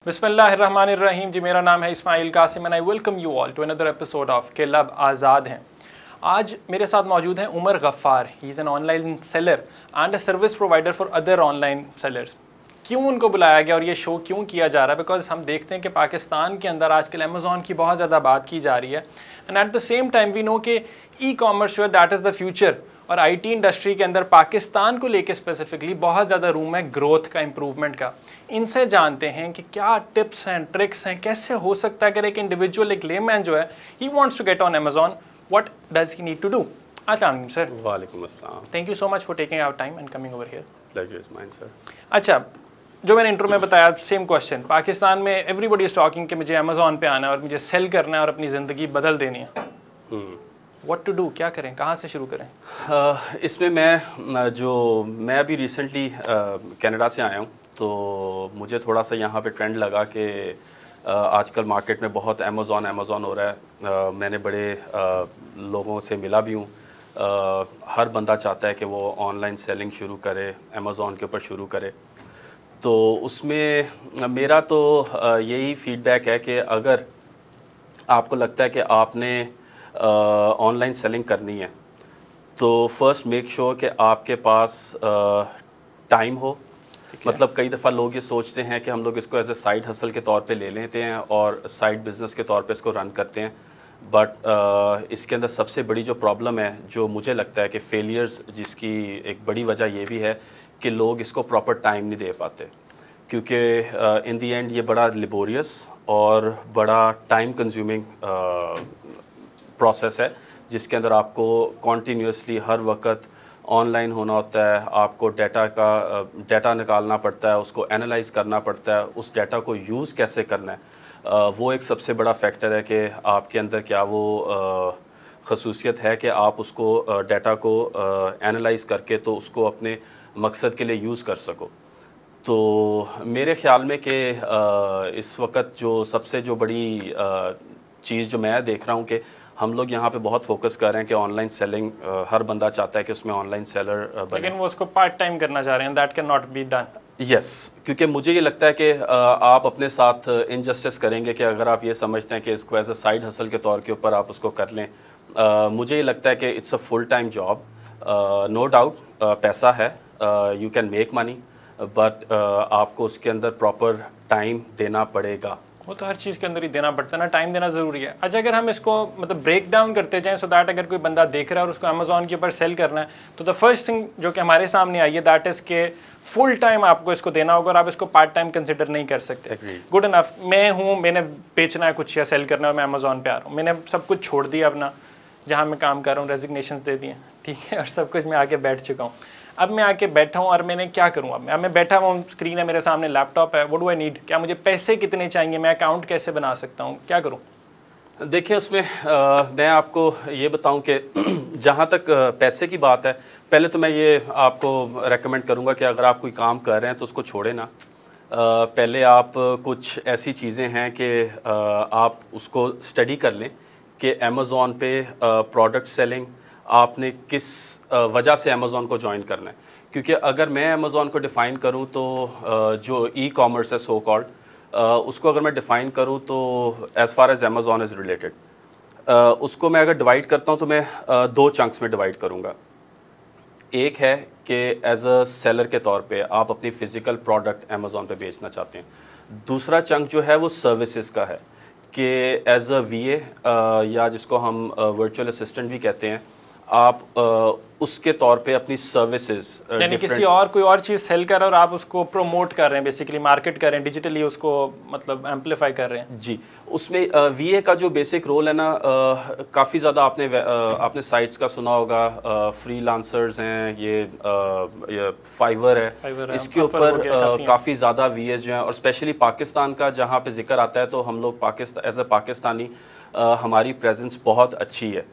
बिस्मिल्लाहिर्रहमानिर्रहीम। जी, मेरा नाम है Ismail Qasim and I welcome you all to another episode of के लब आज़ाद हैं। आज मेरे साथ मौजूद हैं Umar Ghaffar. He is an online seller and a service provider for other online sellers. क्यों उनको बुलाया गया और ये शो क्यों किया जा रहा है? बिकॉज हम देखते हैं कि पाकिस्तान के अंदर आजकल अमेज़ॉन की बहुत ज़्यादा बात की जा रही है and at the same time we know कि ई कॉमर्स जो है दैट इज़ द फ्यूचर। और आईटी इंडस्ट्री के अंदर पाकिस्तान को लेके स्पेसिफिकली बहुत ज़्यादा रूम है ग्रोथ का, इम्प्रूवमेंट का। इनसे जानते हैं कि क्या टिप्स हैं, ट्रिक्स हैं, कैसे हो सकता है अगर एक इंडिविजुअल, एक लेमैन जो है he wants to get on Amazon, what does he need to do. अस्सलाम सर। वालेकुम अस्सलाम। Thank you so much for taking our time and coming over here. Pleasure is mine sir. अच्छा, जो मैंने intro में बताया, सेम क्वेश्चन। पाकिस्तान में everybody is talking कि मुझे अमेज़ॉन पे आना है और मुझे सेल करना है और अपनी ज़िंदगी बदल देनी है। व्हाट टू डू, क्या करें, कहाँ से शुरू करें? इसमें मैं अभी रिसेंटली कनाडा से आया हूँ, तो मुझे थोड़ा सा यहाँ पे ट्रेंड लगा कि आजकल मार्केट में बहुत अमेज़ॉन हो रहा है। मैंने बड़े लोगों से मिला भी हूँ। हर बंदा चाहता है कि वो ऑनलाइन सेलिंग शुरू करे, अमेज़ॉन के ऊपर शुरू करे। तो उसमें मेरा तो यही फीडबैक है कि अगर आपको लगता है कि आपने ऑनलाइन सेलिंग करनी है तो फर्स्ट मेक श्योर कि आपके पास टाइम हो। मतलब कई दफ़ा लोग ये सोचते हैं कि हम लोग इसको एज ए साइड हसल के तौर पे ले लेते हैं और साइड बिज़नेस के तौर पे इसको रन करते हैं। बट इसके अंदर सबसे बड़ी जो प्रॉब्लम है, जो मुझे लगता है कि फेलियर्स, जिसकी एक बड़ी वजह ये भी है कि लोग इसको प्रॉपर टाइम नहीं दे पाते, क्योंकि इन दी एंड ये बड़ा लेबोरियस और बड़ा टाइम कंज्यूमिंग प्रोसेस है, जिसके अंदर आपको कॉन्टीन्यूसली हर वक्त ऑनलाइन होना होता है। आपको डाटा निकालना पड़ता है, उसको एनालाइज करना पड़ता है, उस डाटा को यूज़ कैसे करना है, वो एक सबसे बड़ा फैक्टर है कि आपके अंदर क्या वो खसूसियत है कि आप उसको डाटा को एनालाइज करके तो उसको अपने मकसद के लिए यूज़ कर सको। तो मेरे ख़्याल में कि इस वक्त जो बड़ी चीज़ जो मैं देख रहा हूँ कि हम लोग यहाँ पे बहुत फोकस कर रहे हैं कि ऑनलाइन सेलिंग, हर बंदा चाहता है कि उसमें ऑनलाइन सेलर बने, लेकिन वो उसको पार्ट टाइम करना चाह रहे हैं। That can not be done. Yes, क्योंकि मुझे ये लगता है कि आप अपने साथ इनजस्टिस करेंगे कि अगर आप ये समझते हैं कि इसको एज अ साइड हसल के तौर के ऊपर आप उसको कर लें। मुझे ये लगता है कि it's a full time job. No doubt पैसा है, you can make money, but आपको उसके अंदर प्रॉपर टाइम देना पड़ेगा। वो तो हर चीज़ के अंदर ही देना पड़ता है ना, टाइम देना ज़रूरी है। अच्छा, अगर हम इसको मतलब ब्रेक डाउन करते जाएं सो दैट अगर कोई बंदा देख रहा है और उसको अमेज़ॉन के ऊपर सेल करना है, तो द फर्स्ट थिंग जो कि हमारे सामने आई है दैट इज़ के फुल टाइम आपको इसको देना होगा और आप इसको पार्ट टाइम कंसिडर नहीं कर सकते। गुड इनफ, मैं हूँ, मैंने बेचना है कुछ या सेल करना है, मैं अमेज़ॉन पे आ रहा हूँ, मैंने सब कुछ छोड़ दिया अपना, जहाँ मैं काम कर रहा हूँ, रेजिग्नेशन दे दिए, ठीक है, और सब कुछ मैं आके बैठ चुका हूँ। अब मैं आके बैठा हूँ और मैंने क्या करूँ? अब मैं बैठा हूँ, स्क्रीन है मेरे सामने, लैपटॉप है, व्हाट डू आई नीड? क्या मुझे पैसे कितने चाहिए? मैं अकाउंट कैसे बना सकता हूँ? क्या करूँ? देखिए, उसमें मैं आपको ये बताऊं कि जहाँ तक पैसे की बात है, पहले तो मैं ये आपको रेकमेंड करूँगा कि अगर आप कोई काम कर रहे हैं तो उसको छोड़े ना। पहले आप कुछ ऐसी चीज़ें हैं कि आप उसको स्टडी कर लें कि अमेज़ॉन पे प्रोडक्ट सेलिंग आपने किस वजह से अमेज़ॉन को ज्वाइन करना है। क्योंकि अगर मैं अमेज़ॉन को डिफ़ाइन करूं तो जो ई कॉमर्स है सो कॉल्ड, उसको अगर मैं डिफ़ाइन करूं तो as far as Amazon is related, उसको मैं अगर डिवाइड करता हूं तो मैं दो चंक्स में डिवाइड करूंगा। एक है कि एज अ सेलर के तौर पे आप अपनी फ़िज़िकल प्रोडक्ट अमेज़ॉन पे बेचना चाहते हैं। दूसरा चंक जो है वो सर्विसेज का है कि एज अ वीए या जिसको हम वर्चुअल असिस्टेंट भी कहते हैं, आप उसके तौर पे अपनी सर्विसेज, यानी किसी और कोई और चीज़ सेल कर रहे हैं और आप उसको प्रमोट कर रहे हैं, बेसिकली मार्केट कर रहे हैं, डिजिटली उसको मतलब एम्पलीफाई कर रहे हैं। जी, उसमें वीए का जो बेसिक रोल है ना, काफ़ी ज़्यादा आपने साइट्स का सुना होगा, फ्रीलांसर्स हैं, ये फाइवर है, इसके ऊपर काफ़ी ज़्यादा वीएस जो हैं, और स्पेशली पाकिस्तान का जहाँ पे जिक्र आता है तो हम लोग एज अ पाकिस्तानी हमारी प्रेजेंस बहुत अच्छी है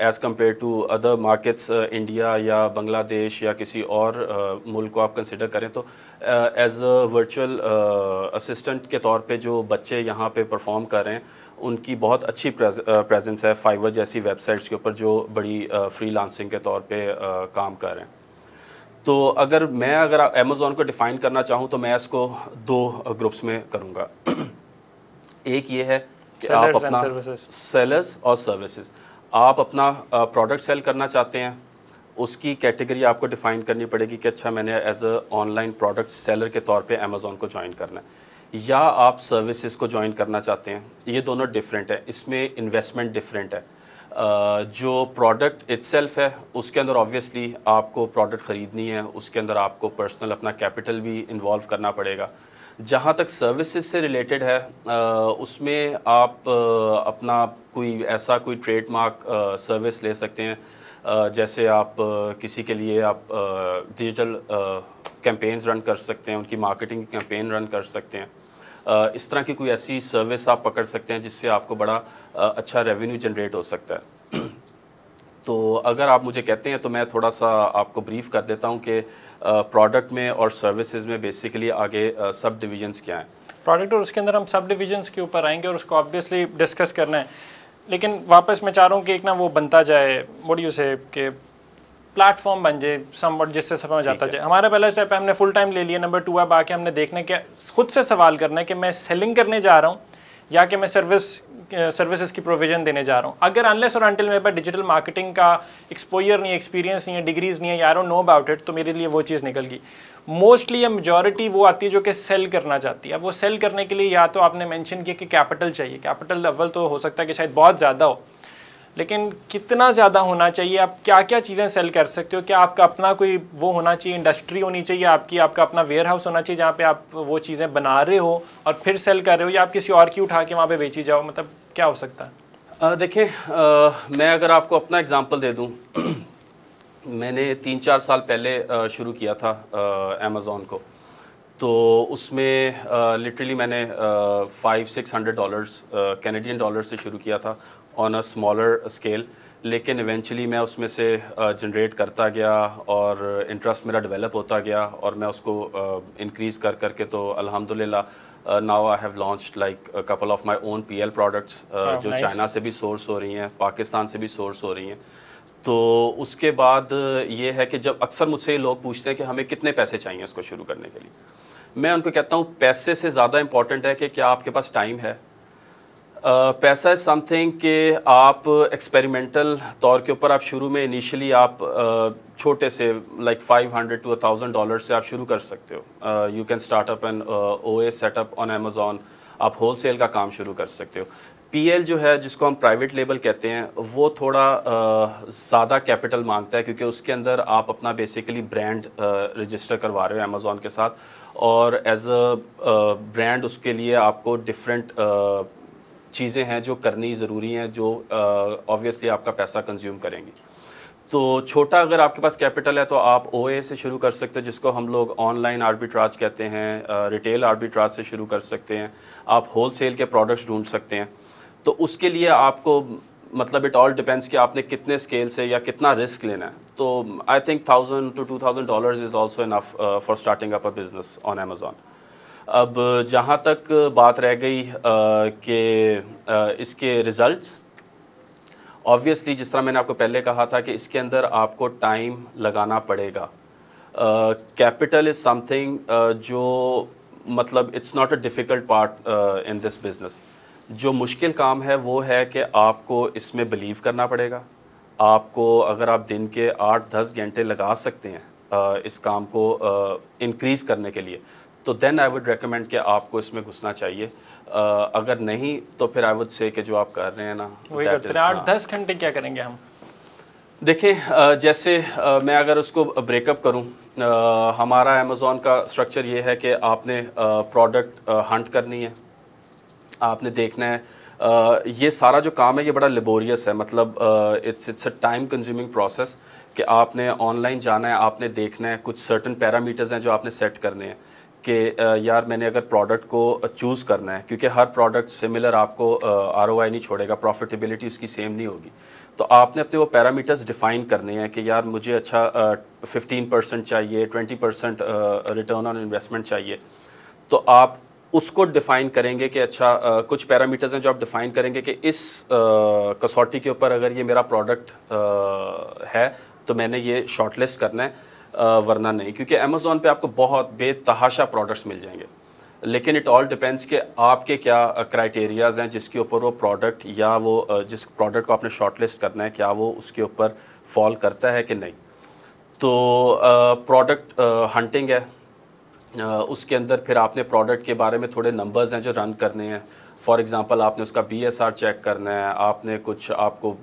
as compare to other markets, India या बांग्लादेश या किसी और मुल्क को आप कंसिडर करें तो एज अ वर्चुअल असिस्टेंट के तौर पे जो बच्चे यहाँ पे परफॉर्म कर रहे हैं उनकी बहुत अच्छी प्रेजेंस है फाइवर जैसी वेबसाइट्स के ऊपर जो बड़ी फ्रीलांसिंग के तौर पे काम कर रहे हैं। तो अगर अमेज़ॉन को डिफ़ाइन करना चाहूँ तो मैं इसको 2 ग्रुप्स में करूँगा। एक ये है कि आप अपना सेलर्स और सर्विसेज, आप अपना प्रोडक्ट सेल करना चाहते हैं, उसकी कैटेगरी आपको डिफ़ाइन करनी पड़ेगी कि अच्छा मैंने as a online product seller के तौर पे अमेज़ॉन को ज्वाइन करना है, या आप सर्विसेज को ज्वाइन करना चाहते हैं। ये दोनों डिफरेंट है, इसमें इन्वेस्टमेंट डिफरेंट है। जो प्रोडक्ट इटसेल्फ है उसके अंदर ऑब्वियसली आपको प्रोडक्ट ख़रीदनी है, उसके अंदर आपको पर्सनल अपना कैपिटल भी इन्वॉल्व करना पड़ेगा। जहाँ तक सर्विसेज से रिलेटेड है उसमें आप अपना कोई ट्रेडमार्क सर्विस ले सकते हैं। जैसे आप किसी के लिए आप डिजिटल कैंपेन्स रन कर सकते हैं, उनकी मार्केटिंग कैंपेन रन कर सकते हैं। इस तरह की कोई ऐसी सर्विस आप पकड़ सकते हैं जिससे आपको बड़ा अच्छा रेवेन्यू जनरेट हो सकता है। तो अगर आप मुझे कहते हैं तो मैं थोड़ा सा आपको ब्रीफ कर देता हूँ कि प्रोडक्ट में और सर्विसेज में बेसिकली आगे सब डिविजन्स क्या हैं। प्रोडक्ट और उसके अंदर हम सब डिविजन्स के ऊपर आएंगे और उसको ऑब्वियसली डिस्कस करना है, लेकिन वापस मैं चाह रहा हूँ कि एक ना वो बनता जाए, व्हाट डू यू से, कि प्लेटफॉर्म बन जाए समवट, जिससे समझ जाता जाए। हमारा पहला स्टेप है हमने फुल टाइम ले लिया। नंबर 2 अब आके हमने देखना कि खुद से सवाल करना है कि मैं सेलिंग करने जा रहा हूँ या कि मैं सर्विसेज की प्रोविजन देने जा रहा हूँ। अगर अनलेस और अनटिल मेरे पास डिजिटल मार्केटिंग का एक्सपोजर नहीं है, एक्सपीरियंस नहीं है, डिग्रीज नहीं है, I don't know about it, तो मेरे लिए वो चीज़ निकल गई। मोस्टली या मेजॉरिटी वो आती है जो कि सेल करना चाहती है। अब वो सेल करने के लिए या तो आपने मेंशन किया कि कैपिटल चाहिए। कैपिटल अव्वल तो हो सकता है कि शायद बहुत ज़्यादा हो, लेकिन कितना ज़्यादा होना चाहिए, आप क्या क्या चीज़ें सेल कर सकते हो, क्या आपका अपना कोई वो होना चाहिए, इंडस्ट्री होनी चाहिए आपका अपना वेयर हाउस होना चाहिए जहाँ पे आप वो चीज़ें बना रहे हो और फिर सेल कर रहे हो, या आप किसी और की उठा के वहाँ पे बेची जाओ, मतलब क्या हो सकता है? देखिए मैं अगर आपको अपना एग्जांपल दे दूँ मैंने 3-4 साल पहले शुरू किया था अमेज़ॉन को। तो उसमें लिटरली मैंने $500-600 कैनेडियन डॉलर से शुरू किया था ऑन अ स्मॉलर स्केल, लेकिन इवेंचुअली मैं उसमें से जनरेट करता गया और इंटरेस्ट मेरा डेवलप होता गया और मैं उसको इंक्रीज़ कर करके तो अल्हम्दुलिल्लाह now I have launched like a couple of my own PL products जो चाइना से भी सोर्स हो रही हैं, पाकिस्तान से भी सोर्स हो रही हैं। तो उसके बाद ये है कि जब अक्सर मुझसे लोग पूछते हैं कि हमें कितने पैसे चाहिए इसको शुरू करने के लिए, मैं उनको कहता हूँ पैसे से ज़्यादा इम्पॉर्टेंट है कि क्या आपके पास टाइम है। पैसा इज़ समथिंग कि आप एक्सपेरिमेंटल तौर के ऊपर आप शुरू में इनिशियली आप छोटे से लाइक $500 to $1,000 से आप शुरू कर सकते हो। You can start up an ओए सेटअप ऑन अमेज़ॉन, आप होलसेल का काम शुरू कर सकते हो। पीएल जो है जिसको हम प्राइवेट लेबल कहते हैं वो थोड़ा ज़्यादा कैपिटल मांगता है, क्योंकि उसके अंदर आप अपना बेसिकली ब्रांड रजिस्टर करवा रहे हो अमेज़ॉन के साथ, और एज अ ब्रांड उसके लिए आपको डिफरेंट चीज़ें हैं जो करनी ज़रूरी हैं, जो ऑब्वियसली आपका पैसा कंज्यूम करेंगी। तो छोटा अगर आपके पास कैपिटल है तो आप ओए से शुरू कर सकते हैं, जिसको हम लोग ऑनलाइन आर्बिट्राज कहते हैं, रिटेल आर्बिट्राज से शुरू कर सकते हैं, आप होलसेल के प्रोडक्ट्स ढूंढ सकते हैं। तो उसके लिए आपको मतलब इट ऑल डिपेंड्स कि आपने कितने स्केल से या कितना रिस्क लेना है। तो I think $1,000 to $2,000 is also enough for starting up a business on Amazon. अब जहाँ तक बात रह गई कि इसके रिज़ल्ट्स, ऑब्वियसली जिस तरह मैंने आपको पहले कहा था कि इसके अंदर आपको टाइम लगाना पड़ेगा। कैपिटल इज़ समथिंग जो मतलब it's not a difficult part in this business. जो मुश्किल काम है वो है कि आपको इसमें बिलीव करना पड़ेगा। आपको अगर आप दिन के 8-10 घंटे लगा सकते हैं इस काम को इंक्रीज़ करने के लिए, तो देन आई वुड रेकमेंड कि आपको इसमें घुसना चाहिए। अगर नहीं तो फिर आई वुड से कि जो आप कर रहे हैं ना वही करते हैं। 8-10 घंटे क्या करेंगे हम? देखें जैसे मैं अगर उसको ब्रेकअप करूं, हमारा अमेज़ॉन का स्ट्रक्चर ये है कि आपने प्रोडक्ट हंट करनी है, आपने देखना है। ये सारा जो काम है ये बड़ा लेबोरियस है, मतलब it's a time consuming process कि आपने ऑनलाइन जाना है, आपने देखना है, कुछ सर्टन पैरामीटर्स हैं जो आपने सेट करने हैं कि यार मैंने अगर प्रोडक्ट को चूज़ करना है, क्योंकि हर प्रोडक्ट सिमिलर आपको ROI नहीं छोड़ेगा, प्रॉफिटेबिलिटी उसकी सेम नहीं होगी। तो आपने अपने वो पैरामीटर्स डिफ़ाइन करने हैं कि यार मुझे अच्छा 15% चाहिए, 20% रिटर्न ऑन इन्वेस्टमेंट चाहिए। तो आप उसको डिफ़ाइन करेंगे कि अच्छा कुछ पैरामीटर्स हैं जो आप डिफ़ाइन करेंगे कि इस कसौटी के ऊपर अगर ये मेरा प्रोडक्ट है तो मैंने ये शॉर्टलिस्ट करना है। वरना नहीं, क्योंकि अमेज़ॉन पे आपको बहुत बेतहाशा प्रोडक्ट्स मिल जाएंगे, लेकिन इट ऑल डिपेंड्स कि आपके क्या क्राइटेरियाज़ हैं जिसके ऊपर वो प्रोडक्ट या वो जिस प्रोडक्ट को आपने शॉर्टलिस्ट करना है क्या वो उसके ऊपर फॉल करता है कि नहीं। तो प्रोडक्ट हंटिंग है, उसके अंदर फिर आपने प्रोडक्ट के बारे में थोड़े नंबर्स हैं जो रन करने हैं। फॉर एग्ज़ाम्पल आपने उसका BSR चेक करना है, आपने कुछ आपको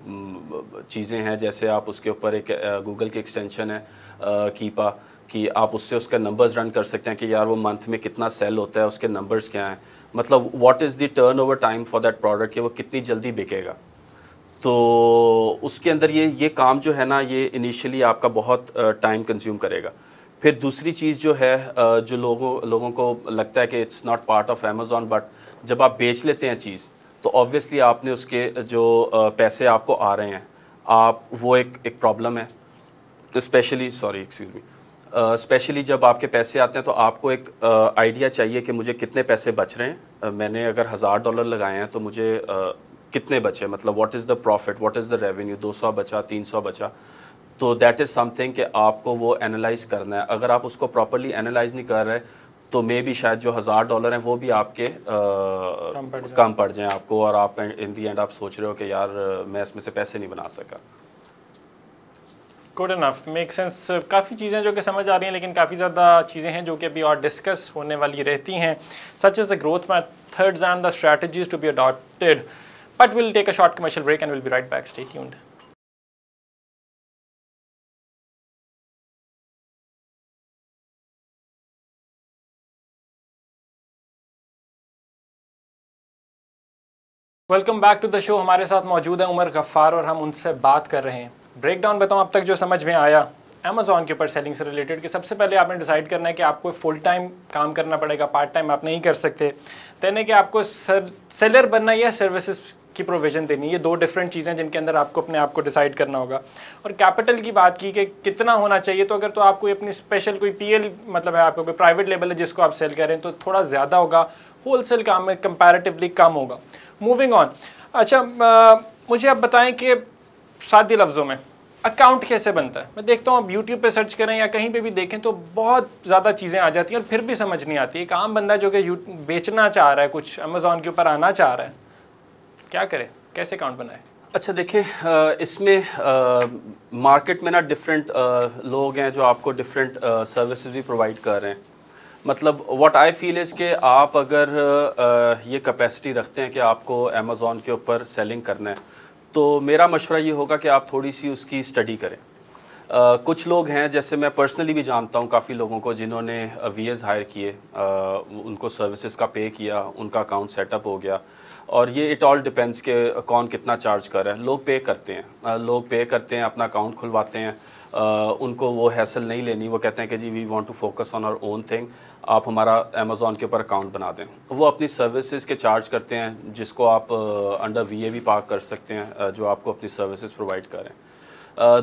चीज़ें हैं जैसे आप उसके ऊपर एक गूगल की एक्सटेंशन है कीपा कि आप उससे उसका नंबर्स रन कर सकते हैं कि यार वो मंथ में कितना सेल होता है, उसके नंबर्स क्या हैं, मतलब what is the turnover time for that product कि वो कितनी जल्दी बिकेगा। तो उसके अंदर ये काम जो है ना ये इनिशियली आपका बहुत टाइम कंज्यूम करेगा। फिर दूसरी चीज़ जो है जो लोगों को लगता है कि it's not part of Amazon, but जब आप बेच लेते हैं चीज़ तो ऑब्वियसली आपने उसके जो पैसे आपको आ रहे हैं आप वो एक प्रॉब्लम है। स्पेशली स्पेशली जब आपके पैसे आते हैं तो आपको एक आइडिया चाहिए कि मुझे कितने पैसे बच रहे हैं। मैंने अगर $1000 लगाए हैं तो मुझे कितने बचे, मतलब what is the profit, what is the revenue, 200 बचा, 300 बचा। तो दैट इज़ समथिंग कि आपको वो एनालाइज करना है। अगर आप उसको प्रॉपर्ली एनालाइज नहीं कर रहे तो मे बी शायद जो $1000 हैं वो भी आपके कम पड़ जाएं आपको, और आप इन दी एंड आप सोच रहे हो कि यार मैं इसमें से पैसे नहीं बना सका। Good enough, make sense. काफ़ी चीज़ें जो कि समझ आ रही हैं, लेकिन काफ़ी ज़्यादा चीज़ें हैं जो कि अभी और डिस्कस होने वाली रहती हैं, such as the growth methods and the strategies to be adopted. But will take a short commercial break and will be right back, stay tuned. Welcome back to the show. हमारे साथ मौजूद है उमर गफ्फार और हम उनसे बात कर रहे हैं। ब्रेकडाउन बताऊँ अब तक जो समझ में आया अमेज़ॉन के ऊपर सेलिंग से रिलेटेड कि सबसे पहले आपने डिसाइड करना है कि आपको फुल टाइम काम करना पड़ेगा, पार्ट टाइम आप नहीं कर सकते। देन है कि आपको सेलर बनना या सर्विसेज की प्रोविज़न देनी, ये दो डिफरेंट चीज़ें जिनके अंदर आपको अपने आप को डिसाइड करना होगा। और कैपिटल की बात की कि कितना होना चाहिए, तो अगर तो आपको अपनी स्पेशल कोई PL मतलब है, आपको कोई प्राइवेट लेवल है जिसको आप सेल करें तो थोड़ा ज़्यादा होगा, होलसेल काम में कंपैरेटिवली कम होगा। मूविंग ऑन, अच्छा मुझे आप बताएं कि सादे लफ्ज़ों में अकाउंट कैसे बनता है। मैं देखता हूँ आप यूट्यूब पे सर्च करें या कहीं पे भी देखें तो बहुत ज़्यादा चीज़ें आ जाती हैं और फिर भी समझ नहीं आती। एक आम बंदा जो कि बेचना चाह रहा है, कुछ अमेज़ॉन के ऊपर आना चाह रहा है, क्या करे, कैसे अकाउंट बनाए? अच्छा देखें, इसमें मार्केट में ना डिफरेंट लोग हैं जो आपको डिफरेंट सर्विसेज भी प्रोवाइड कर रहे हैं। मतलब व्हाट आई फील इज़ कि आप अगर ये कैपेसिटी रखते हैं कि आपको अमेज़ॉन के ऊपर सेलिंग करना है तो मेरा मशवरा ये होगा कि आप थोड़ी सी उसकी स्टडी करें। कुछ लोग हैं, जैसे मैं पर्सनली भी जानता हूँ काफ़ी लोगों को जिन्होंने VAs हायर किए, उनको सर्विसेज का पे किया, उनका अकाउंट सेटअप हो गया। और ये इट ऑल डिपेंड्स के कौन कितना चार्ज कर रहा है। लोग पे करते हैं, अपना अकाउंट खुलवाते हैं, उनको वो हैसल नहीं लेनी। वो कहते हैं कि जी we want to focus on our own thing, आप हमारा अमेज़ॉन के ऊपर अकाउंट बना दें। वो अपनी सर्विसेज के चार्ज करते हैं जिसको आप अंडर VA भी पार्क कर सकते हैं, जो आपको अपनी सर्विसेज प्रोवाइड करें।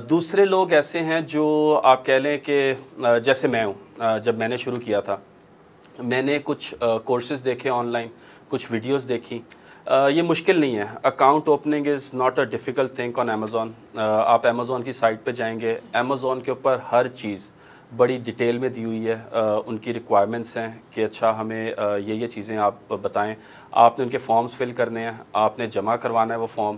दूसरे लोग ऐसे हैं जो आप कह लें कि जैसे मैं हूँ, जब मैंने शुरू किया था मैंने कुछ कोर्सेज़ देखे ऑनलाइन, कुछ वीडियोज़ देखी। ये मुश्किल नहीं है। Account opening is not a difficult thing on Amazon. आप अमेज़ॉन की साइट पे जाएंगे, अमेज़ॉन के ऊपर हर चीज़ बड़ी डिटेल में दी हुई है। उनकी रिक्वायरमेंट्स हैं कि अच्छा हमें ये चीज़ें आप बताएं। आपने उनके फॉर्म्स फिल करने हैं, आपने जमा करवाना है। वो फॉर्म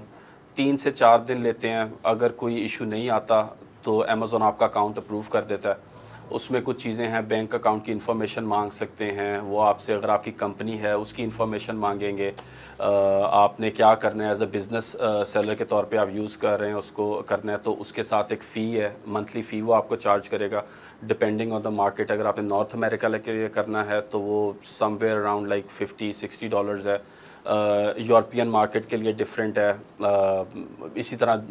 3 से 4 दिन लेते हैं। अगर कोई इशू नहीं आता तो अमेज़ॉन आपका अकाउंट अप्रूव कर देता है। उसमें कुछ चीज़ें हैं, बैंक अकाउंट की इन्फॉर्मेशन मांग सकते हैं वो आपसे, अगर आपकी कंपनी है उसकी इन्फॉर्मेशन मांगेंगे। आपने क्या करना है एज अ बिज़नेस सेलर के तौर पे आप यूज़ कर रहे हैं, उसको करना है तो उसके साथ एक फ़ी है, मंथली फ़ी वो आपको चार्ज करेगा डिपेंडिंग ऑन द मार्केट। अगर आपने नॉर्थ अमेरिका के लिए करना है तो वो समवेयर अराउंड लाइक $50-60 है। यूरोपियन मार्केट के लिए डिफरेंट है। इसी तरह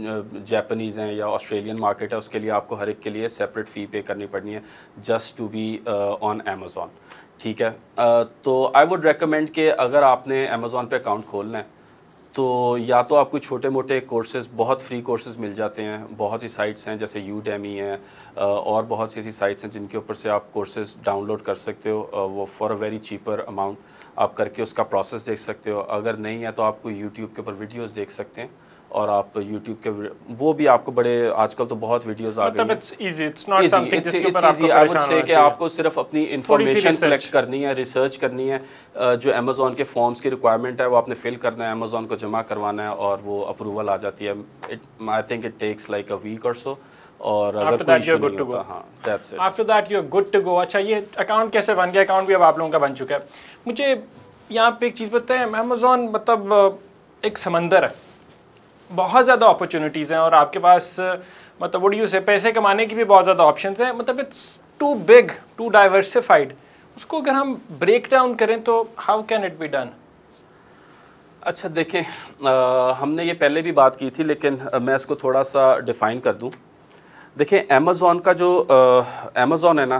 जापानीज़ हैं या ऑस्ट्रेलियन मार्केट है, उसके लिए आपको हर एक के लिए सेपरेट फ़ी पे करनी पड़नी है just to be on Amazon. ठीक है, तो आई वुड रेकमेंड कि अगर आपने अमेज़ॉन पे अकाउंट खोलना है तो या तो आपको छोटे मोटे कोर्सेज़, बहुत फ्री कोर्सेज़ मिल जाते हैं। बहुत सी साइट्स हैं जैसे Udemy है, और बहुत सी ऐसी साइट्स हैं जिनके ऊपर से आप कोर्सेज़ डाउनलोड कर सकते हो। वो for a very cheaper amount आप करके उसका प्रोसेस देख सकते हो। अगर नहीं है तो आपको यूट्यूब के ऊपर वीडियोस देख सकते हैं और आप यूट्यूब के वो भी आपको बड़े आजकल तो बहुत वीडियोस आ गई हैं। मतलब it's easy, it's not something जिसके ऊपर आपको परेशान होना चाहिए। कि आपको सिर्फ अपनी इंफॉर्मेशन कलेक्ट करनी है, रिसर्च करनी है, जो अमेज़ॉन के फॉर्म्स की रिक्वायरमेंट है वो आपने फिल करना है, अमेज़ॉन को जमा करवाना है और वो अप्रूवल आ जाती है। I think it takes like a week or so, और अगर कोई इशू नहीं होता, हाँ, that's it. After that you are good to go. अच्छा, ये अकाउंट कैसे बन गया? अकाउंट भी अब आप लोगों का बन चुका है। मुझे यहाँ पे एक चीज़ बताएं, अमेज़ॉन मतलब एक समंदर है, बहुत ज़्यादा अपॉर्चुनिटीज़ हैं और आपके पास मतलब व्हाट डू यू से पैसे कमाने की भी बहुत ज़्यादा ऑप्शंस हैं। मतलब it's too big, too diversified. उसको अगर हम ब्रेक डाउन करें तो how can it be done? अच्छा देखें, हमने ये पहले भी बात की थी, लेकिन मैं इसको थोड़ा सा डिफ़ाइन कर दूं। देखें, अमेज़ॉन का जो अमेज़ॉन है ना,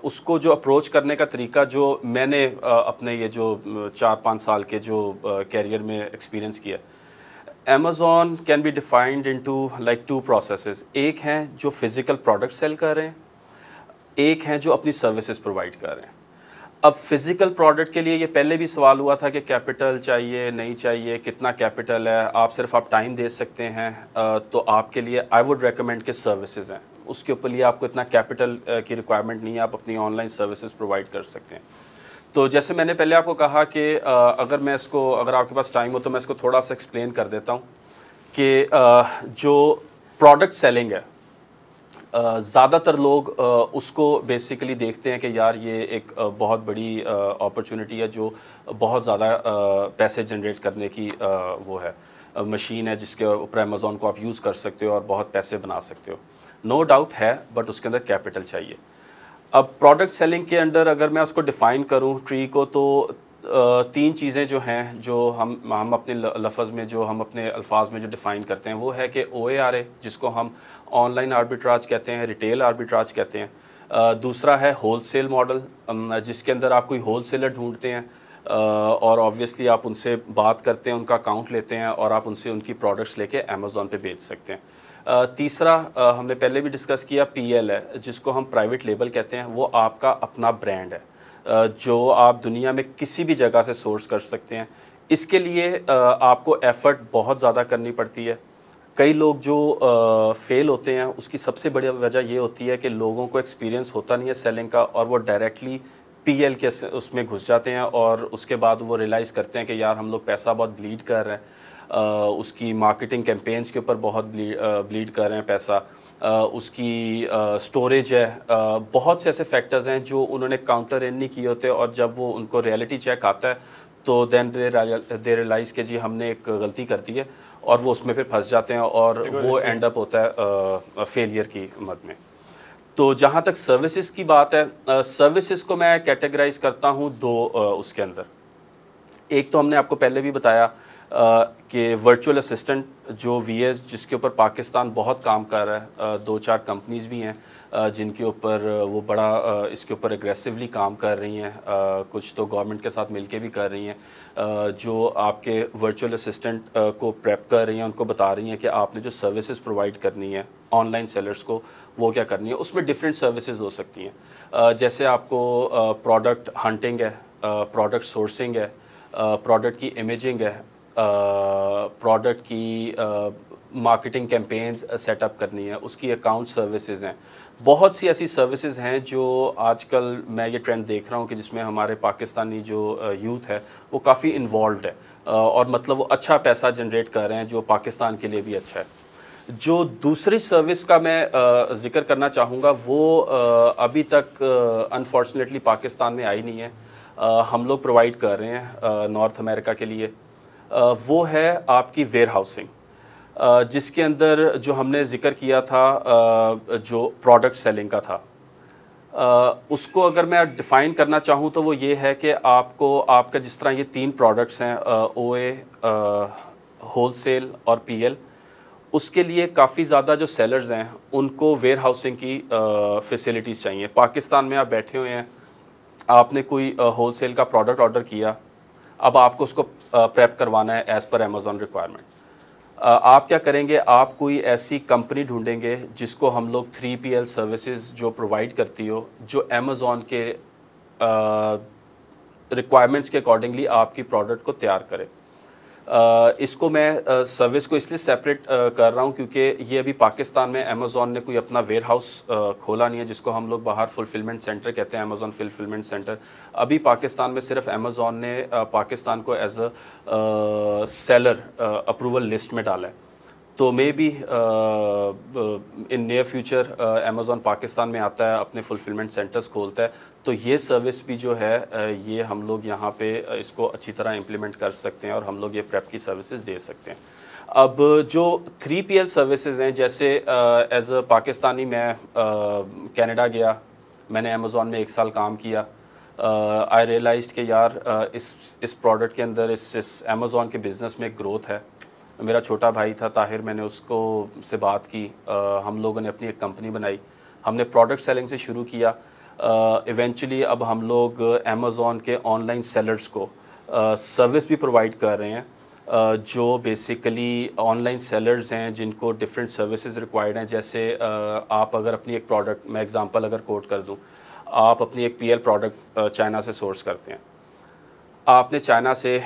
उसको जो अप्रोच करने का तरीका जो मैंने अपने ये जो 4-5 साल के जो कैरियर में एक्सपीरियंस किया, Amazon can be defined into like 2 processes. एक हैं जो फिज़िकल प्रोडक्ट सेल कर रहे हैं, एक हैं जो अपनी सर्विसेज प्रोवाइड कर रहे हैं। अब फिज़िकल प्रोडक्ट के लिए ये पहले भी सवाल हुआ था कि कैपिटल चाहिए नहीं चाहिए, कितना कैपिटल है, आप टाइम दे सकते हैं, तो आपके लिए आई वुड रेकमेंड के सर्विसेज हैं, उसके ऊपर लिए आपको इतना कैपिटल की रिक्वायरमेंट नहीं है, आप अपनी ऑनलाइन सर्विसेज प्रोवाइड कर सकते हैं। तो जैसे मैंने पहले आपको कहा कि अगर आपके पास टाइम हो तो मैं इसको थोड़ा सा एक्सप्लेन कर देता हूँ कि जो प्रोडक्ट सेलिंग है, ज़्यादातर लोग उसको बेसिकली देखते हैं कि यार ये एक बहुत बड़ी अपॉर्चुनिटी है, जो बहुत ज़्यादा पैसे जनरेट करने की वो है मशीन है, जिसके ऊपर अमेज़ॉन को आप यूज़ कर सकते हो और बहुत पैसे बना सकते हो। नो डाउट है, बट उसके अंदर कैपिटल चाहिए। अब प्रोडक्ट सेलिंग के अंदर अगर मैं उसको डिफ़ाइन करूं ट्री को, तो 3 चीज़ें जो हैं, जो हम अपने लफ्ज़ में, जो हम अपने अल्फाज में जो डिफ़ाइन करते हैं, वो है कि OARA, जिसको हम ऑनलाइन आर्बिट्राज कहते हैं, रिटेल आर्बिट्राज कहते हैं। दूसरा है होलसेल मॉडल, जिसके अंदर आप कोई होलसेलर ढूंढते हैं और ऑब्वियसली आप उनसे बात करते हैं, उनका अकाउंट लेते हैं और आप उनसे उनकी प्रोडक्ट्स लेके अमेज़ॉन पे बेच सकते हैं। तीसरा हमने पहले भी डिस्कस किया, PL है, जिसको हम प्राइवेट लेबल कहते हैं। वो आपका अपना ब्रांड है, जो आप दुनिया में किसी भी जगह से सोर्स कर सकते हैं। इसके लिए आपको एफ़र्ट बहुत ज़्यादा करनी पड़ती है। कई लोग जो फेल होते हैं, उसकी सबसे बड़ी वजह ये होती है कि लोगों को एक्सपीरियंस होता नहीं है सेलिंग का, और वो डायरेक्टली PL के उसमें घुस जाते हैं और उसके बाद वो रियलाइज़ करते हैं कि यार हम लोग पैसा बहुत ब्लीड कर रहे हैं, उसकी मार्केटिंग कैंपेन्स के ऊपर बहुत ब्लीड कर रहे हैं पैसा, उसकी स्टोरेज है, बहुत से ऐसे फैक्टर्स हैं जो उन्होंने काउंटर इन नहीं किए होते, और जब वो उनको रियलिटी चेक आता है तो देन दे रियलाइज़ कि जी हमने एक गलती कर दी है, और वो उसमें फिर फंस जाते हैं और वो एंड अप होता है फेलियर की मद में। तो जहाँ तक सर्विसेज की बात है, सर्विसेज को मैं कैटेगराइज करता हूँ 2 उसके अंदर। एक तो हमने आपको पहले भी बताया कि वर्चुअल असिस्टेंट जो VAs, जिसके ऊपर पाकिस्तान बहुत काम कर रहा है, 2-4 कंपनीज भी हैं जिनके ऊपर वो बड़ा इसके ऊपर एग्रेसिवली काम कर रही हैं, कुछ तो गवर्नमेंट के साथ मिलके भी कर रही हैं, जो आपके वर्चुअल असिस्टेंट को प्रेप कर रही हैं, उनको बता रही हैं कि आपने जो सर्विसेज प्रोवाइड करनी है ऑनलाइन सेलर्स को, वो क्या करनी है। उसमें डिफरेंट सर्विसेज हो सकती हैं, जैसे आपको प्रोडक्ट हंटिंग है, प्रोडक्ट सोर्सिंग है, प्रोडक्ट की इमेजिंग है, प्रोडक्ट की मार्केटिंग कैंपेन्स सेटअप करनी है, उसकी अकाउंट सर्विसेज हैं। बहुत सी ऐसी सर्विसेज हैं जो आजकल मैं ये ट्रेंड देख रहा हूँ कि जिसमें हमारे पाकिस्तानी जो यूथ है वो काफ़ी इन्वॉल्व्ड है, और मतलब वो अच्छा पैसा जनरेट कर रहे हैं, जो पाकिस्तान के लिए भी अच्छा है। जो दूसरी सर्विस का मैं जिक्र करना चाहूँगा, वो अभी तक अनफॉर्चुनेटली पाकिस्तान में आई नहीं है, हम लोग प्रोवाइड कर रहे हैं नॉर्थ अमेरिका के लिए। वो है आपकी वेयर हाउसिंग, जिसके अंदर जो हमने जिक्र किया था जो प्रोडक्ट सेलिंग का था, उसको अगर मैं डिफ़ाइन करना चाहूँ तो वो ये है कि आपका जिस तरह ये 3 प्रोडक्ट्स हैं, OA, होलसेल और PL, उसके लिए काफ़ी ज़्यादा जो सेलर्स हैं उनको वेयर हाउसिंग की फैसिलिटीज़ चाहिए। पाकिस्तान में आप बैठे हुए हैं, आपने कोई होलसेल का प्रोडक्ट ऑर्डर किया, अब आपको उसको प्रेप करवाना है एज़ पर अमेज़ॉन रिक्वायरमेंट। आप क्या करेंगे, आप कोई ऐसी कंपनी ढूंढेंगे जिसको हम लोग 3PL सर्विसेज जो प्रोवाइड करती हो, जो अमेज़ॉन के रिक्वायरमेंट्स के अकॉर्डिंगली आपकी प्रोडक्ट को तैयार करे। इसको मैं सर्विस को इसलिए सेपरेट कर रहा हूँ क्योंकि ये अभी पाकिस्तान में अमेज़ॉन ने कोई अपना वेयर हाउस खोला नहीं है, जिसको हम लोग बाहर फुलफिलमेंट सेंटर कहते हैं, अमेज़ॉन फुलफिलमेंट सेंटर। अभी पाकिस्तान में सिर्फ अमेज़ॉन ने पाकिस्तान को as a seller approval list में डाला है। तो maybe in near future Amazon Pakistan में आता है, अपने फुलफिलमेंट सेंटर्स खोलता है, तो ये सर्विस भी जो है ये हम लोग यहाँ पे इसको अच्छी तरह इम्प्लीमेंट कर सकते हैं और हम लोग ये प्रेप की सर्विसेज दे सकते हैं। अब जो 3PL सर्विसेज हैं, जैसे एज अ पाकिस्तानी मैं कनाडा गया, मैंने अमेज़ॉन में 1 साल काम किया। आई रियलाइज्ड कि यार इस प्रोडक्ट के अंदर इस अमेज़ॉन के बिज़नेस में ग्रोथ है। मेरा छोटा भाई था ताहिर, मैंने उसको से बात की, हम लोगों ने अपनी एक कंपनी बनाई, हमने प्रोडक्ट सेलिंग से शुरू किया। इवेंचुअली अब हम लोग अमेज़ॉन के ऑनलाइन सेलर्स को सर्विस भी प्रोवाइड कर रहे हैं, जो बेसिकली ऑनलाइन सेलर्स हैं जिनको डिफरेंट सर्विसेज रिक्वायर्ड हैं। जैसे आप अगर अपनी एक प्रोडक्ट, मैं एग्जांपल अगर कोट कर दूं, आप अपनी एक PL प्रोडक्ट चाइना से सोर्स करते हैं, आपने चाइना से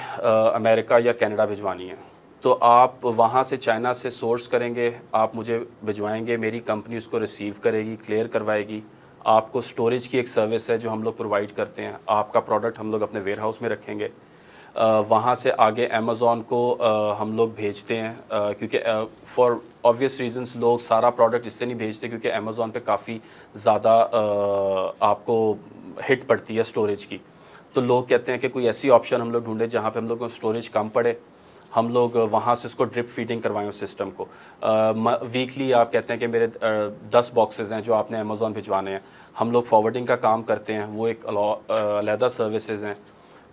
अमेरिका या कनाडा भिजवानी है, तो आप वहाँ से चाइना से सोर्स करेंगे, आप मुझे भिजवाएंगे, मेरी कंपनी उसको रिसीव करेगी, क्लियर करवाएगी। आपको स्टोरेज की एक सर्विस है जो हम लोग प्रोवाइड करते हैं, आपका प्रोडक्ट हम लोग अपने वेयर हाउस में रखेंगे, वहाँ से आगे अमेज़ॉन को हम लोग भेजते हैं, क्योंकि फॉर ऑब्वियस रीजंस लोग सारा प्रोडक्ट इसलिए नहीं भेजते क्योंकि अमेज़ॉन पे काफ़ी ज़्यादा आपको हिट पड़ती है स्टोरेज की। तो लोग कहते हैं कि कोई ऐसी ऑप्शन हम लोग ढूंढें जहाँ पे हम लोग को स्टोरेज कम पड़े, हम लोग वहाँ से उसको ड्रिप फीडिंग करवाएं उस सिस्टम को। वीकली आप कहते हैं कि मेरे 10 बॉक्सेस हैं जो आपने अमेज़ॉन भिजवाने हैं, हम लोग फॉरवर्डिंग का काम करते हैं, वो एक अलहदा सर्विसेज हैं।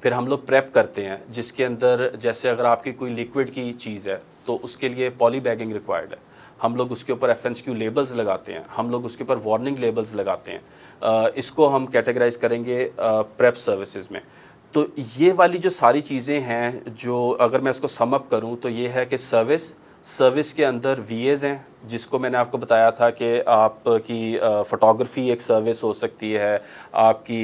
फिर हम लोग प्रेप करते हैं, जिसके अंदर जैसे अगर आपकी कोई लिक्विड की चीज़ है तो उसके लिए पॉली बैगिंग रिक्वायर्ड है, हम लोग उसके ऊपर FNQ लेबल्स लगाते हैं, हम लोग उसके ऊपर वार्निंग लेबल्स लगाते हैं। इसको हम कैटेगराइज करेंगे प्रेप सर्विसेज में। तो ये वाली जो सारी चीज़ें हैं, जो अगर मैं इसको सम अप करूं तो ये है कि सर्विस के अंदर VAs हैं, जिसको मैंने आपको बताया था कि आपकी फ़ोटोग्राफी एक सर्विस हो सकती है, आपकी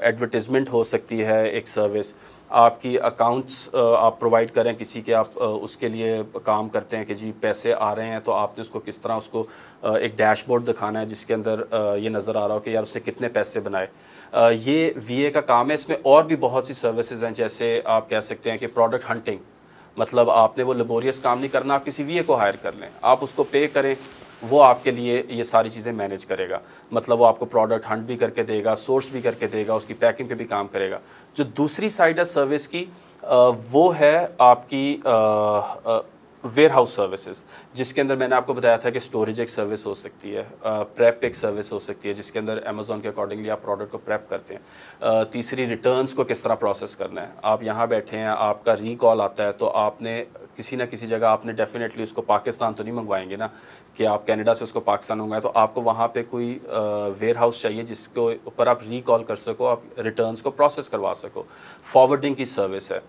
एडवर्टिजमेंट हो सकती है एक सर्विस, आपकी अकाउंट्स आप प्रोवाइड करें किसी के, आप उसके लिए काम करते हैं कि जी पैसे आ रहे हैं तो आपने उसको किस तरह उसको एक डैशबोर्ड दिखाना है जिसके अंदर ये नज़र आ रहा हो कि यार उसने कितने पैसे बनाए। ये VA का काम है। इसमें और भी बहुत सी सर्विसेज हैं, जैसे आप कह सकते हैं कि प्रोडक्ट हंटिंग, मतलब आपने वो लेबोरियस काम नहीं करना, आप किसी VA को हायर कर लें, आप उसको पे करें, वो आपके लिए ये सारी चीज़ें मैनेज करेगा। मतलब वो आपको प्रोडक्ट हंट भी करके देगा, सोर्स भी करके देगा, उसकी पैकिंग पे भी काम करेगा। जो दूसरी साइड है सर्विस की, वो है आपकी वेयर हाउस सर्विसेज, जिसके अंदर मैंने आपको बताया था कि स्टोरेज एक सर्विस हो सकती है, प्रेप एक सर्विस हो सकती है, जिसके अंदर अमेज़ॉन के अकॉर्डिंगली आप प्रोडक्ट को प्रेप करते हैं। तीसरी, रिटर्न्स को किस तरह प्रोसेस करना है। आप यहाँ बैठे हैं, आपका रीकॉल आता है, तो आपने किसी ना किसी जगह आपने डेफिनेटली उसको पाकिस्तान तो नहीं मंगवाएंगे ना, कि आप कनाडा से उसको पाकिस्तान मंगवाएं, तो आपको वहाँ पे कोई वेयर हाउस चाहिए जिसको ऊपर आप रीकॉल कर सको, आप रिटर्न्स को प्रोसेस करवा सको। फॉरवर्डिंग की सर्विस है,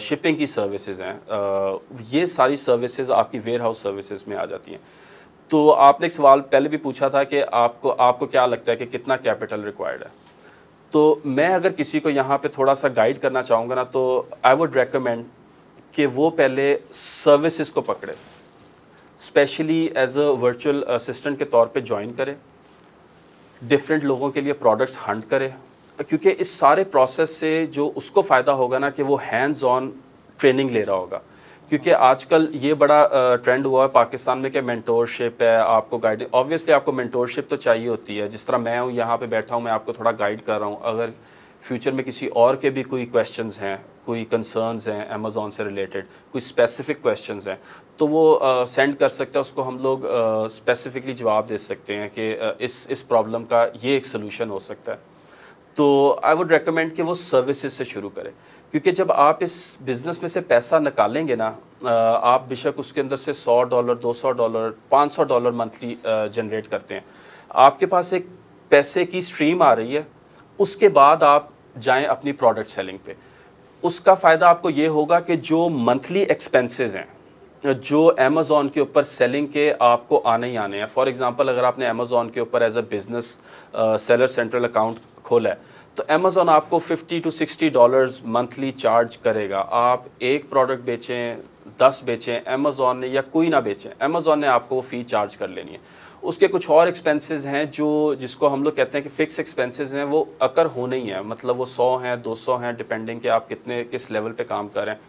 शिपिंग की सर्विसेज हैं, ये सारी सर्विसेज आपकी वेयर हाउस सर्विसेज में आ जाती हैं। तो आपने एक सवाल पहले भी पूछा था कि आपको क्या लगता है कि कितना कैपिटल रिक्वायर्ड है। तो मैं अगर किसी को यहाँ पे थोड़ा सा गाइड करना चाहूँगा ना, तो आई वुड रेकमेंड कि वो पहले सर्विसेज को पकड़े, specially as a virtual assistant के तौर पे ज्वाइन करे, डिफरेंट लोगों के लिए प्रोडक्ट्स हंट करे, क्योंकि इस सारे प्रोसेस से जो उसको फ़ायदा होगा ना कि वो हैंड्स ऑन ट्रेनिंग ले रहा होगा। क्योंकि आजकल ये बड़ा ट्रेंड हुआ है पाकिस्तान में कि मेंटोरशिप है, आपको गाइड, ऑब्वियसली आपको मेंटोरशिप तो चाहिए होती है। जिस तरह मैं हूँ यहाँ पे बैठा हूँ, मैं आपको थोड़ा गाइड कर रहा हूँ, अगर फ्यूचर में किसी और के भी कोई क्वेश्चंस हैं, कोई कंसर्न्स हैं अमेज़ॉन से रिलेटेड, कोई स्पेसिफिक क्वेश्चंस हैं, तो वो सेंड कर सकते हैं, उसको हम लोग स्पेसिफिकली जवाब दे सकते हैं कि इस प्रॉब्लम का ये एक सोल्यूशन हो सकता है। तो आई वुड रेकमेंड कि वो सर्विसेज से शुरू करें, क्योंकि जब आप इस बिज़नेस में से पैसा निकालेंगे ना, आप बेशक उसके अंदर से $100, $200, $500 मंथली जनरेट करते हैं, आपके पास एक पैसे की स्ट्रीम आ रही है। उसके बाद आप जाएं अपनी प्रोडक्ट सेलिंग पे, उसका फ़ायदा आपको ये होगा कि जो मंथली एक्सपेंसेस हैं जो अमेज़ॉन के ऊपर सेलिंग के आपको आने ही आने हैं। फॉर एग्जांपल, अगर आपने अमेज़ॉन के ऊपर as a business seller central account खोला है, तो अमेज़ॉन आपको $50 to $60 मंथली चार्ज करेगा। आप एक प्रोडक्ट बेचें, 10 बेचें, अमेज़ॉन ने या कोई ना बेचें, अमेज़ॉन ने आपको वो फ़ी चार्ज कर लेनी है। उसके कुछ और एक्सपेंसेस हैं जो जिसको हम लोग कहते हैं कि फ़िक्स एक्सपेंसेस हैं, वो अकर होने ही हैं, मतलब वो 100 हैं, 200 हैं, डिपेंडिंग कि आप किस लेवल पे काम कर रहे हैं,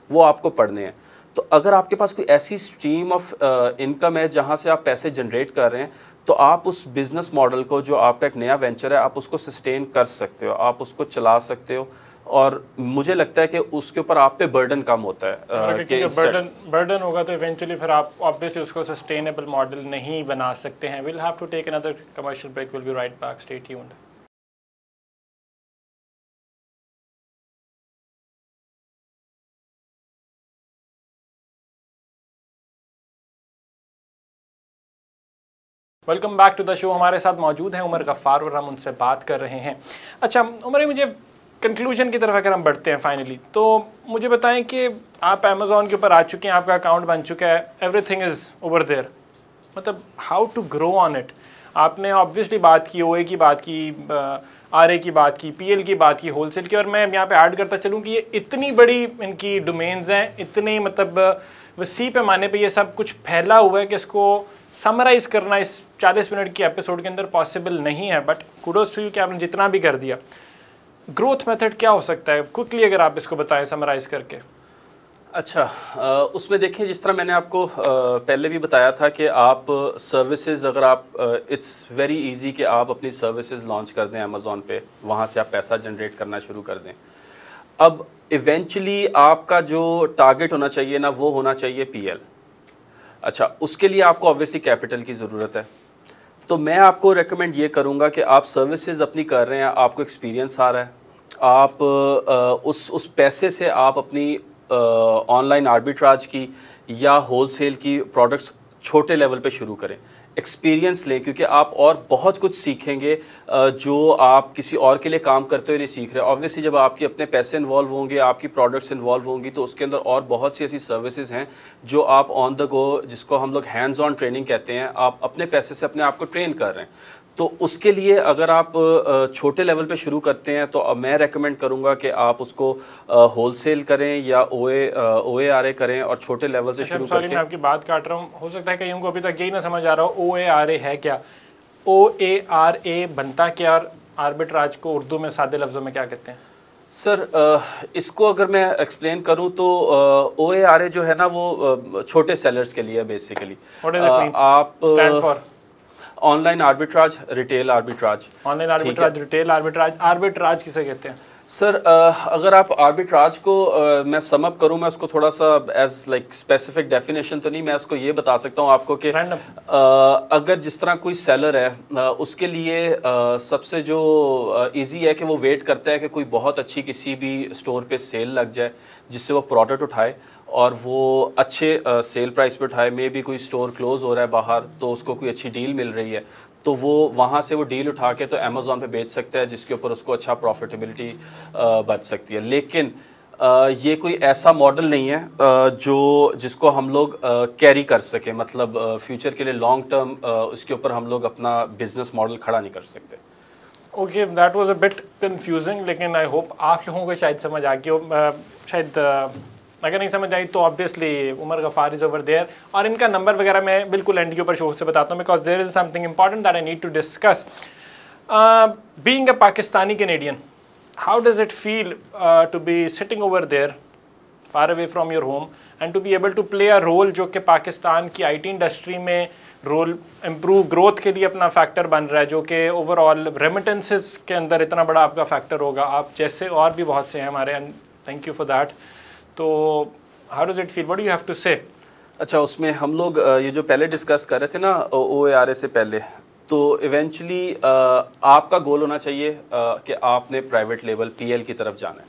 वो आपको पढ़ने हैं। तो अगर आपके पास कोई ऐसी स्ट्रीम ऑफ इनकम है जहाँ से आप पैसे जनरेट कर रहे हैं, तो आप उस बिज़नेस मॉडल को, जो आपका एक नया वेंचर है, आप उसको सस्टेन कर सकते हो, आप उसको चला सकते हो। और मुझे लगता है कि उसके ऊपर आप पे बर्डन कम होता है। कि बर्डन होगा तो इवेंचुअली फिर आप ऑब्वियसली उसको सस्टेनेबल मॉडल नहीं बना सकते हैं। Will have to take another commercial break, will be right back, stay tuned. Welcome back to the show. हमारे साथ मौजूद हैं उमर गफ्फार और हम उनसे बात कर रहे हैं। अच्छा उमर, मुझे कंक्लूजन की तरफ अगर हम बढ़ते हैं फाइनली, तो मुझे बताएं कि आप अमेज़ॉन के ऊपर आ चुके हैं, आपका अकाउंट बन चुका है, एवरीथिंग इज़ ओवर देयर, मतलब how to grow on it. आपने ऑब्वियसली बात की, ओए की बात की, आरए की बात की, पीएल की बात की, होलसेल की, और मैं यहाँ पे ऐड करता चलूँ कि ये इतनी बड़ी इनकी डोमेन्स हैं, इतनी मतलब वसी पैमाने पे ये सब कुछ फैला हुआ है कि इसको समराइज करना इस 40 मिनट की एपिसोड के अंदर पॉसिबल नहीं है। बट कुडोस टू यू कि आपने जितना भी कर दिया। ग्रोथ मेथड क्या हो सकता है, क्विकली अगर आप इसको बताएं समराइज करके। अच्छा, उसमें देखें, जिस तरह मैंने आपको पहले भी बताया था कि आप सर्विसेज, अगर आप इट्स वेरी इजी कि आप अपनी सर्विसेज लॉन्च कर दें अमेज़ॉन पे, वहाँ से आप पैसा जनरेट करना शुरू कर दें। अब इवेंचुअली आपका जो टारगेट होना चाहिए ना, वो होना चाहिए पीएल। अच्छा, उसके लिए आपको ऑब्वियसली कैपिटल की ज़रूरत है। तो मैं आपको रेकमेंड ये करूँगा कि आप सर्विसेज अपनी कर रहे हैं, आपको एक्सपीरियंस आ रहा है, आप उस पैसे से आप अपनी ऑनलाइन आर्बिट्राज की या होलसेल की प्रोडक्ट्स छोटे लेवल पे शुरू करें, एक्सपीरियंस लें, क्योंकि आप और बहुत कुछ सीखेंगे जो आप किसी और के लिए काम करते हुए नहीं सीख रहे। ऑब्वियसली जब आपके अपने पैसे इन्वॉल्व होंगे, आपकी प्रोडक्ट्स इन्वॉल्व होंगी, तो उसके अंदर और बहुत सी ऐसी सर्विसेज हैं जो आप ऑन द गो, जिसको हम लोग हैंड्स ऑन ट्रेनिंग कहते हैं, आप अपने पैसे से अपने आप को ट्रेन कर रहे हैं। तो उसके लिए अगर आप छोटे लेवल पे शुरू करते हैं, तो मैं रेकमेंड करूंगा कि आप उसको होलसेल करें या OARA करें और छोटे लेवल से शुरू करें। मैं आपकी बात काट रहा हूँ, हो सकता है कईयों को अभी तक यही ना समझ आ रहा हो OARA है क्या, OARA बनता क्या, और आर्बिट्राज को उर्दू में सादे लफ्ज़ों में क्या कहते हैं? सर, इसको अगर मैं एक्सप्लेन करूं तो OARA जो है ना, वो छोटे सेलर्स के लिए बेसिकली। आप stand for online arbitrage, retail arbitrage. Online arbitrage, retail arbitrage. Arbitrage किसे कहते हैं? सर, अगर आप आर्बिट्राज को मैं सम अप करूं, मैं उसको थोड़ा सा एज लाइक स्पेसिफिक डेफिनेशन तो नहीं, मैं उसको ये बता सकता हूं आपको कि अगर जिस तरह कोई सेलर है, उसके लिए सबसे जो इजी है कि वो वेट करता है कि कोई बहुत अच्छी किसी भी स्टोर पे सेल लग जाए, जिससे वो प्रोडक्ट उठाए और वो अच्छे सेल प्राइस पे उठाए। मे भी कोई स्टोर क्लोज हो रहा है बाहर, तो उसको कोई अच्छी डील मिल रही है, तो वो वहाँ से वो डील उठा के तो अमेज़ॉन पे बेच सकता है, जिसके ऊपर उसको अच्छा प्रॉफिटेबिलिटी बच सकती है। लेकिन ये कोई ऐसा मॉडल नहीं है जिसको हम लोग कैरी कर सके, मतलब फ्यूचर के लिए लॉन्ग टर्म उसके ऊपर हम लोग अपना बिजनेस मॉडल खड़ा नहीं कर सकते। Okay, that was a bit confusing, लेकिन आई होप आप लोगों को शायद समझ आ गई हो। शायद अगर नहीं समझ आई तो obviously Umar Ghaffar is over there, और इनका नंबर वगैरह मैं बिल्कुल एंड के ऊपर शो से बताता हूँ, because there is something important that I need to discuss. Being a Pakistani Canadian, how does it feel to be sitting over there far away from your home and to be able to play a role जो कि पाकिस्तान की IT industry में role improve growth के लिए अपना factor बन रहा है, जो कि ओवरऑल रेमिटेंसेस के अंदर इतना बड़ा आपका फैक्टर होगा, आप जैसे और भी बहुत से हैं हमारे, and thank you for that. तो how does it feel, what do you have to say? अच्छा, उसमें हम लोग ये जो पहले डिस्कस कर रहे थे ना OARA से पहले, तो इवेंचुअली आपका गोल होना चाहिए कि आपने प्राइवेट लेवल PL की तरफ जाना है,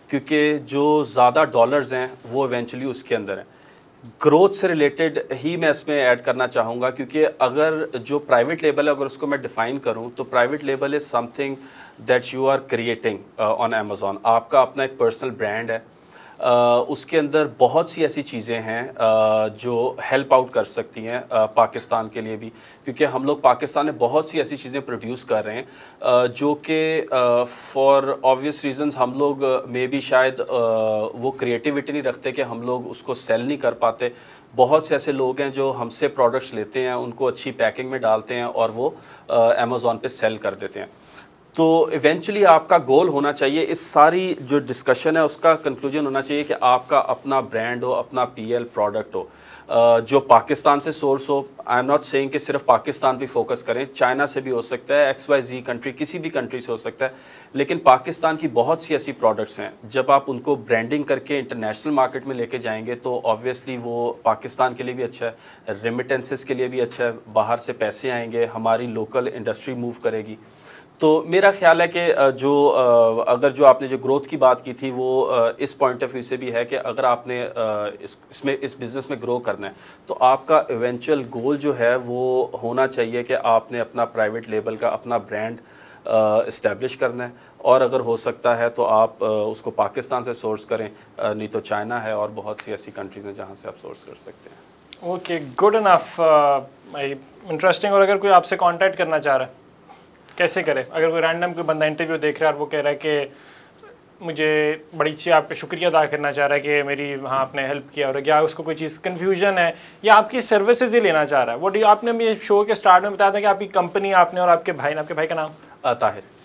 क्योंकि जो ज़्यादा डॉलर्स हैं वो इवेंचुअली उसके अंदर हैं। ग्रोथ से रिलेटेड ही मैं इसमें ऐड करना चाहूँगा, क्योंकि अगर जो प्राइवेट लेवल है, अगर उसको मैं डिफ़ाइन करूँ, तो प्राइवेट लेवल is something that you are creating on Amazon. आपका अपना एक पर्सनल ब्रांड है, उसके अंदर बहुत सी ऐसी चीज़ें हैं जो हेल्प आउट कर सकती हैं पाकिस्तान के लिए भी, क्योंकि हम लोग पाकिस्तान में बहुत सी ऐसी चीज़ें प्रोड्यूस कर रहे हैं जो कि फॉर ऑब्वियस रीजंस हम लोग मे भी शायद वो क्रिएटिविटी नहीं रखते कि हम लोग उसको सेल नहीं कर पाते। बहुत से ऐसे लोग हैं जो हमसे प्रोडक्ट्स लेते हैं, उनको अच्छी पैकिंग में डालते हैं और वो अमेज़ॉन पे सेल कर देते हैं। तो इवेंचुअली आपका गोल होना चाहिए, इस सारी जो डिस्कशन है उसका कंक्लूजन होना चाहिए कि आपका अपना ब्रांड हो, अपना पीएल प्रोडक्ट हो जो पाकिस्तान से सोर्स हो। आई एम नॉट सेइंग कि सिर्फ पाकिस्तान पे फोकस करें, चाइना से भी हो सकता है, XYZ कंट्री, किसी भी कंट्री से हो सकता है, लेकिन पाकिस्तान की बहुत सी ऐसी प्रोडक्ट्स हैं जब आप उनको ब्रांडिंग करके इंटरनेशनल मार्केट में लेके जाएंगे तो ऑब्वियसली वो पाकिस्तान के लिए भी अच्छा है, रेमिटेंसेस के लिए भी अच्छा है, बाहर से पैसे आएंगे, हमारी लोकल इंडस्ट्री मूव करेगी। तो मेरा ख्याल है कि अगर जो आपने जो ग्रोथ की बात की थी वो इस पॉइंट ऑफ व्यू से भी है कि अगर आपने इस बिज़नेस में ग्रो करना है तो आपका इवेंचुअल गोल जो है वो होना चाहिए कि आपने अपना प्राइवेट लेबल का अपना ब्रांड इस्टेब्लिश करना है, और अगर हो सकता है तो आप उसको पाकिस्तान से सोर्स करें, नहीं तो चाइना है और बहुत सी ऐसी कंट्रीज़ हैं जहाँ से आप सोर्स कर सकते हैं। Okay, good enough, interesting. और अगर कोई आपसे कांटेक्ट करना चाह रहा है कैसे करे? अगर कोई रैंडम कोई बंदा इंटरव्यू देख रहा है और वो कह रहा है कि मुझे बड़ी अच्छी आपका शुक्रिया अदा करना चाह रहा है कि मेरी वहाँ आपने हेल्प किया, और या उसको कोई चीज़ कन्फ्यूजन है या आपकी सर्विसेज ही लेना चाह रहा है, वो आपने भी शो के स्टार्ट में बताया था कि आपकी कंपनी आपने और आपके भाई का नाम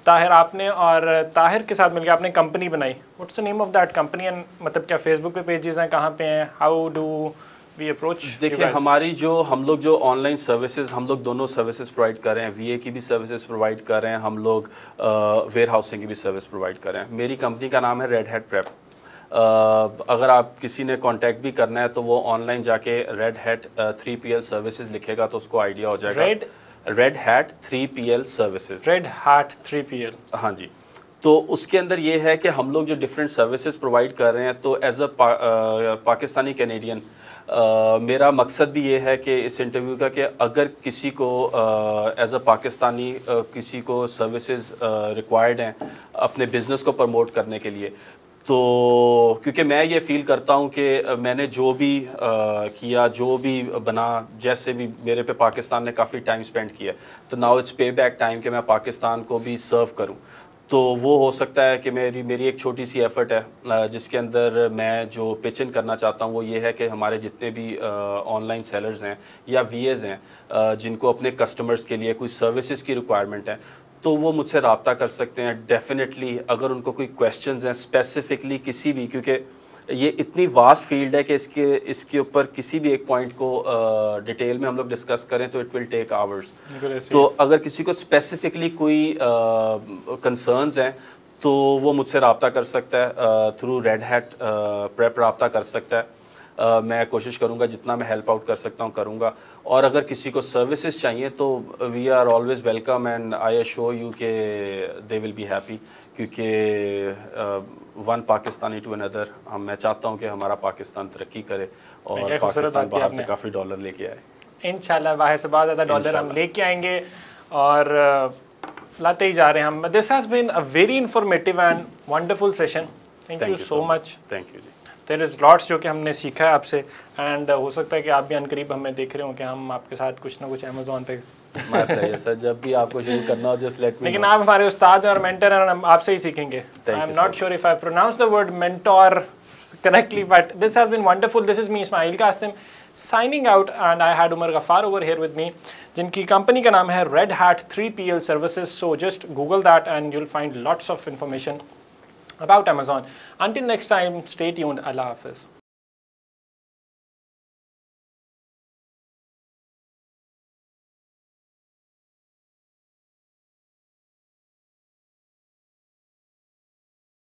ताहिर आपने और ताहिर के साथ मिलकर आपने कंपनी बनाई। What's the name of that company? And मतलब क्या फेसबुक पे पेजेस हैं, कहाँ पे हैं, हाउ डू वी अप्रोच? देखिए हमारी हम लोग जो ऑनलाइन सर्विसेज, हम लोग दोनों सर्विसेज प्रोवाइड कर रहे हैं, VA की भी सर्विसेज प्रोवाइड कर रहे हैं, हम लोग वेयर हाउसिंग की भी सर्विस प्रोवाइड कर रहे हैं। मेरी कंपनी का नाम है रेड हैट प्रेप। अगर आप किसी ने कांटेक्ट भी करना है तो वो ऑनलाइन जाके रेड हैट 3PL सर्विसेज लिखेगा तो उसको आइडिया हो जाएगा। Red hat 3PL services, red hat 3PL, हाँ जी। तो उसके अंदर ये है कि हम लोग जो डिफरेंट सर्विसेज प्रोवाइड कर रहे हैं, तो एज अ पाकिस्तानी कैनेडियन मेरा मकसद भी ये है कि इस इंटरव्यू का कि अगर किसी को एज अ पाकिस्तानी किसी को सर्विसेज रिक्वायर्ड हैं अपने बिज़नेस को प्रमोट करने के लिए, तो क्योंकि मैं ये फील करता हूँ कि मैंने जो भी किया, जो भी बना, जैसे भी मेरे पे पाकिस्तान ने काफ़ी टाइम स्पेंड किया, तो नाउ इट्स पे बैक टाइम कि मैं पाकिस्तान को भी सर्व करूँ। तो वो हो सकता है कि मेरी एक छोटी सी एफ़र्ट है जिसके अंदर मैं जो पिच इन करना चाहता हूँ वो ये है कि हमारे जितने भी ऑनलाइन सेलर्स हैं या VAs हैं जिनको अपने कस्टमर्स के लिए कोई सर्विसेज की रिक्वायरमेंट है, तो वो मुझसे रब्ता कर सकते हैं। डेफिनेटली अगर उनको कोई क्वेश्चंस हैं स्पेसिफिकली किसी भी, क्योंकि ये इतनी वास्ट फील्ड है कि इसके ऊपर किसी भी एक पॉइंट को डिटेल में हम लोग डिस्कस करें तो इट विल टेक आवर्स। तो अगर किसी को स्पेसिफिकली कोई कंसर्न्स हैं तो वो मुझसे रब्ता कर सकता है, थ्रू रेड हैट प्रेप रब्ता कर सकता है। मैं कोशिश करूंगा जितना मैं हेल्प आउट कर सकता हूं करूंगा। और अगर किसी को सर्विसेज चाहिए तो we are always welcome and I assure you के दे विल बी हैप्पी, क्योंकि वन पाकिस्तानी टू अनदर, मैं चाहता हूं कि हमारा पाकिस्तान तरक्की करे और पाकिस्तान बाहर से काफ़ी डॉलर लेके आए। इंशाल्लाह बाहर से बहुत ज़्यादा डॉलर हम लेके आएंगे और लाते ही जा रहे हैं हम। This has been a very informative and wonderful session. Thank you so much. Thank you जी। देयर इज़ लॉट्स जो कि हमने सीखा है आपसे, एंड हो सकता है कि आप भी अनकरीब हमें देख रहे हो कि हम आपके साथ कुछ ना कुछ अमेज़ॉन पे सर जब भी आपको शुरू करना हो जस्ट लेट मी। लेकिन आप हमारे उस्ताद हैं और मेंटर हैं और हम आपसे ही सीखेंगे। I am not sure if I pronounce the word mentor correctly, but this has been wonderful. This is me, Ismail Qasim, signing out, and I had Umar Ghaffar over here with me, जिनकी company का नाम है Red Hat 3PL Services. So just Google that and you'll find lots of information about Amazon. Until next time, stay tuned. Allah Hafiz.